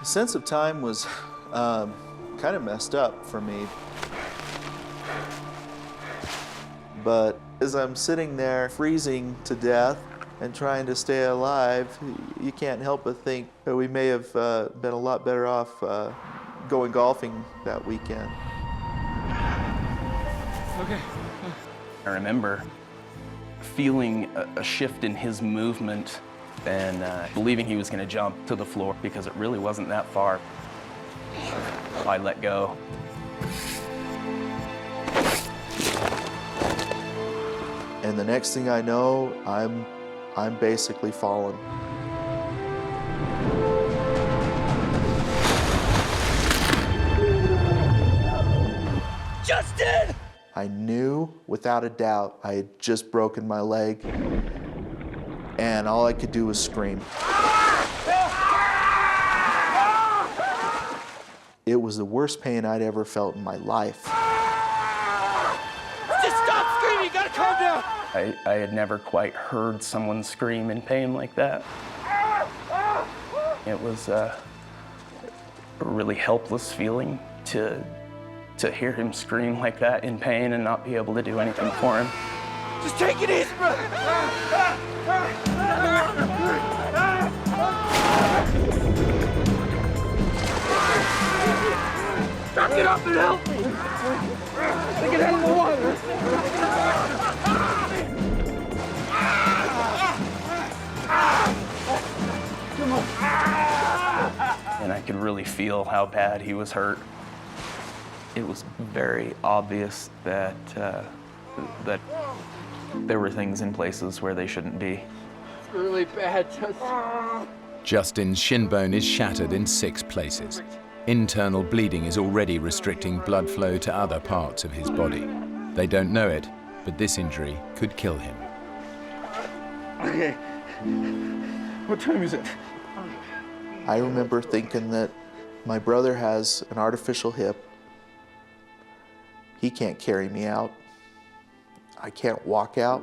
The sense of time was kind of messed up for me. But as I'm sitting there freezing to death and trying to stay alive, you can't help but think that we may have been a lot better off going golfing that weekend. Okay. I remember feeling a shift in his movement and believing he was going to jump to the floor because it really wasn't that far. I let go. And the next thing I know, I'm basically fallen. Justin! I knew without a doubt I had just broken my leg, and all I could do was scream. It was the worst pain I'd ever felt in my life. Just stop screaming, you gotta calm down! I had never quite heard someone scream in pain like that. It was a really helpless feeling to hear him scream like that in pain and not be able to do anything for him. Just take it easy, bro! Get up and help me! Take it out of the water! Come on! And I could really feel how bad he was hurt. It was very obvious that that there were things in places where they shouldn't be. It's really bad, Justin. Justin's shin bone is shattered in 6 places. Internal bleeding is already restricting blood flow to other parts of his body. They don't know it, but this injury could kill him. Okay. What time is it? I remember thinking that my brother has an artificial hip. He can't carry me out. I can't walk out.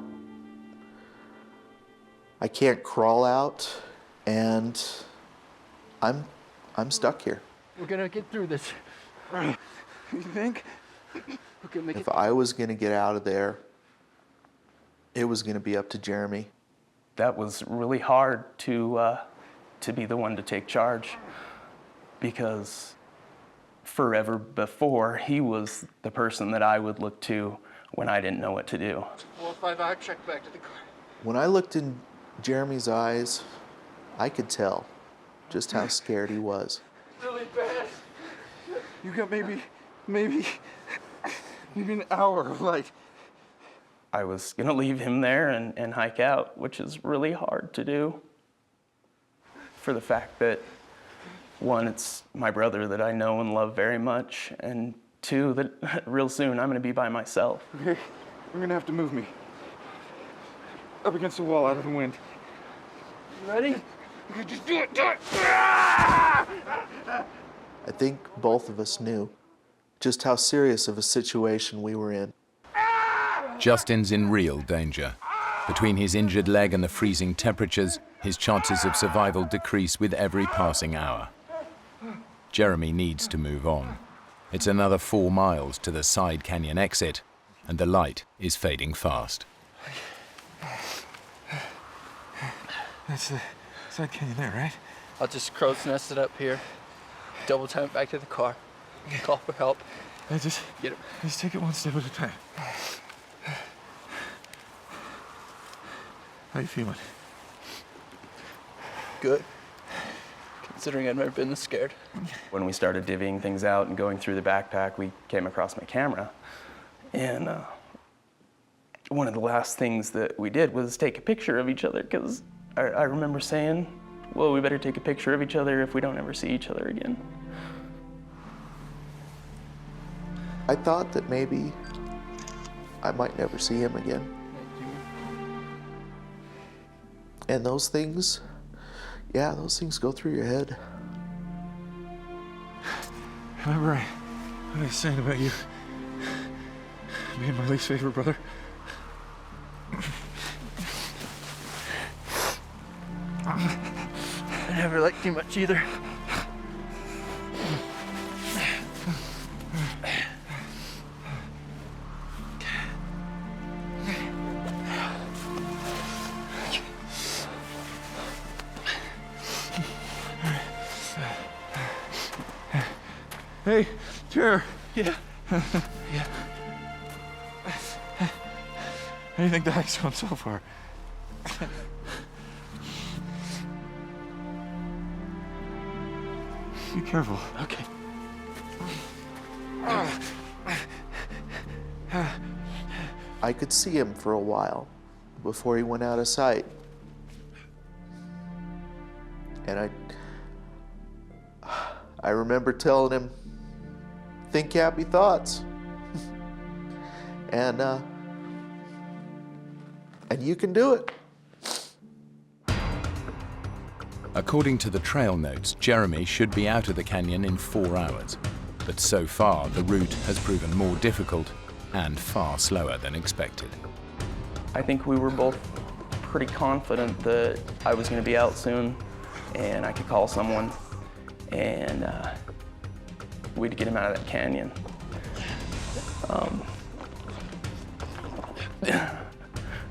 I can't crawl out, and I'm stuck here. We're gonna get through this. You think? We can make it. If I was gonna get out of there, it was gonna be up to Jeremy. That was really hard to be the one to take charge, because forever before, he was the person that I would look to when I didn't know what to do. 455, check back to the car. When I looked in Jeremy's eyes, I could tell just how scared he was. Really bad. You got maybe an hour of light. I was gonna leave him there and hike out, which is really hard to do, for the fact that, one, it's my brother that I know and love very much, and two, that real soon I'm gonna be by myself. Okay, you're gonna have to move me. Up against the wall, out of the wind. You ready? Okay, just do it, do it! I think both of us knew just how serious of a situation we were in. Justin's in real danger. Between his injured leg and the freezing temperatures, his chances of survival decrease with every passing hour. Jeremy needs to move on. It's another 4 miles to the side canyon exit, and the light is fading fast. That's the side canyon there, right? I'll just crow's nest it up here. Double time it back to the car. Call for help. Just take it one step at a time. How you feeling? Good. Considering I've never been this scared. When we started divvying things out and going through the backpack, we came across my camera. And one of the last things that we did was take a picture of each other, because I remember saying, well, we better take a picture of each other if we don't ever see each other again. I thought that maybe I might never see him again. And those things, yeah, those things go through your head. Remember what I was saying about you being my least favorite brother? I never liked you much either. Hey, chair. Yeah. Yeah. How do you think the hike's going so far? Be careful. Okay. I could see him for a while before he went out of sight. And I remember telling him, think happy thoughts. And you can do it. According to the trail notes, Jeremy should be out of the canyon in 4 hours. But so far, the route has proven more difficult and far slower than expected. I think we were both pretty confident that I was going to be out soon and I could call someone and we'd get him out of that canyon.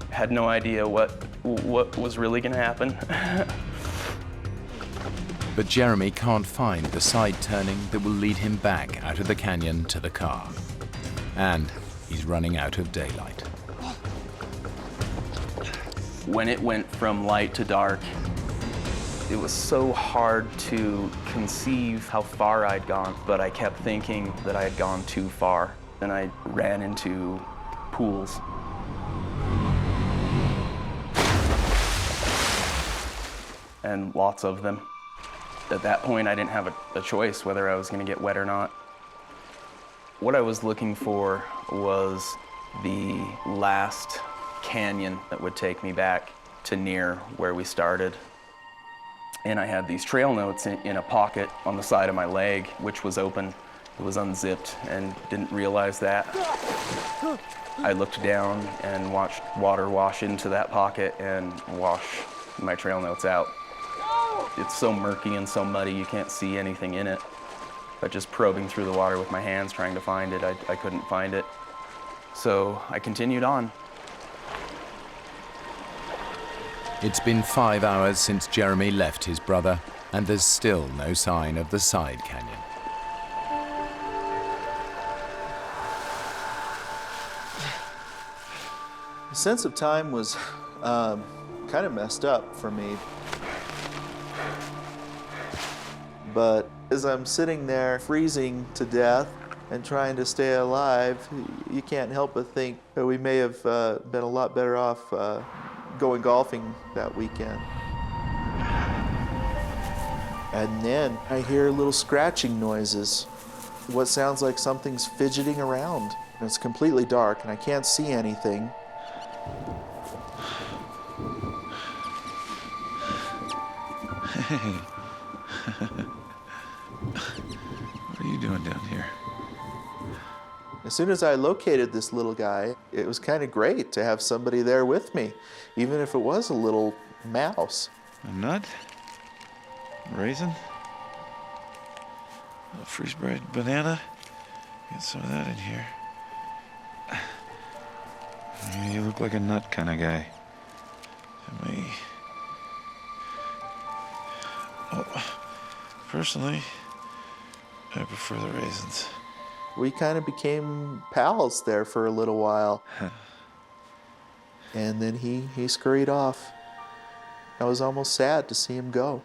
Had no idea what was really going to happen. But Jeremy can't find the side turning that will lead him back out of the canyon to the car. And he's running out of daylight. When it went from light to dark, it was so hard to conceive how far I'd gone, but I kept thinking that I had gone too far. And I ran into pools. And lots of them. At that point, I didn't have a choice whether I was going to get wet or not. What I was looking for was the last canyon that would take me back to near where we started. And I had these trail notes in a pocket on the side of my leg, which was open. It was unzipped and didn't realize that. I looked down and watched water wash into that pocket and wash my trail notes out. It's so murky and so muddy, you can't see anything in it. But just probing through the water with my hands, trying to find it, I couldn't find it. So I continued on. It's been 5 hours since Jeremy left his brother, and there's still no sign of the side canyon. The sense of time was kind of messed up for me. But as I'm sitting there freezing to death and trying to stay alive, you can't help but think that we may have been a lot better off going golfing that weekend. And then I hear little scratching noises, what sounds like something's fidgeting around. And it's completely dark and I can't see anything. Hey. What are you doing down here? As soon as I located this little guy, it was kind of great to have somebody there with me, even if it was a little mouse. A nut? A raisin? A freeze-dried banana? Get some of that in here. You look like a nut kind of guy to me. Oh, personally, I prefer the raisins. We kind of became pals there for a little while. And then he scurried off. I was almost sad to see him go.